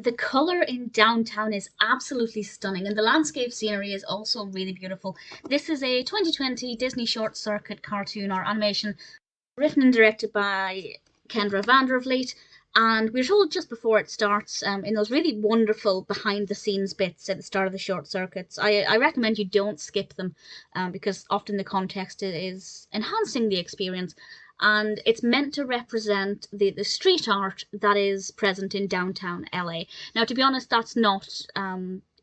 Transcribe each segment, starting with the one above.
The colour in downtown is absolutely stunning, and the landscape scenery is also really beautiful. This is a 2020 Disney short circuit cartoon or animation written and directed by Kendra Vandervliet. And we're told just before it starts, in those really wonderful behind the scenes bits at the start of the short circuits. I recommend you don't skip them, because often the context is enhancing the experience. And it's meant to represent the street art that is present in downtown LA. Now, to be honest, that's not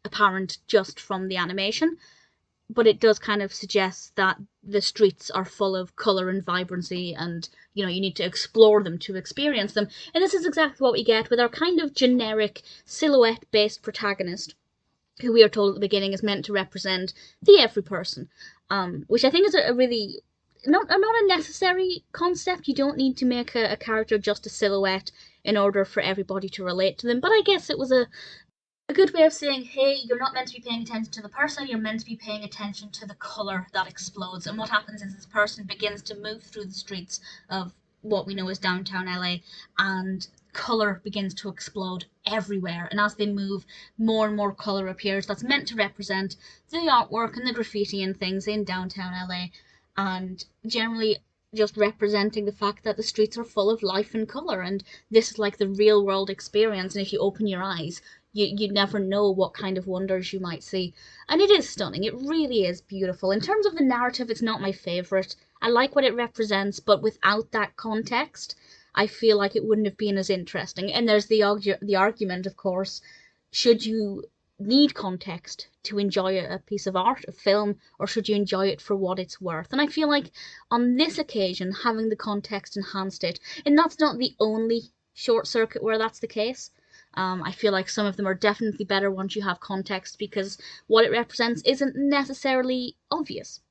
apparent just from the animation, but it does kind of suggest that the streets are full of color and vibrancy, and you need to explore them to experience them. And this is exactly what we get with our kind of generic silhouette based protagonist, who we are told at the beginning is meant to represent the every person, which I think is a really not a necessary concept. You don't need to make a character just a silhouette in order for everybody to relate to them, but I guess it was a good way of saying, hey, you're not meant to be paying attention to the person, you're meant to be paying attention to the colour that explodes. And what happens is this person begins to move through the streets of what we know as downtown LA, and colour begins to explode everywhere. And as they move, more and more colour appears that's meant to represent the artwork and the graffiti and things in downtown LA, and generally just representing the fact that the streets are full of life and colour, and this is like the real world experience, and if you open your eyes, you never know what kind of wonders you might see. And it is stunning. It really is beautiful. In terms of the narrative, it's not my favourite. I like what it represents, but without that context, I feel like it wouldn't have been as interesting. And there's the argument, of course, should you need context to enjoy a piece of art, a film, or should you enjoy it for what it's worth? And I feel like on this occasion, having the context enhanced it. And that's not the only short circuit where that's the case. I feel like some of them are definitely better once you have context, because what it represents isn't necessarily obvious.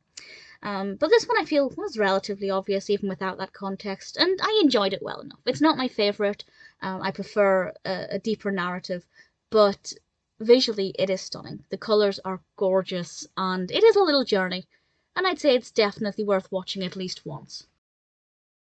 But this one I feel was relatively obvious even without that context, and I enjoyed it well enough. It's not my favourite. I prefer a deeper narrative, but visually it is stunning. The colours are gorgeous, and it is a little journey, and I'd say it's definitely worth watching at least once.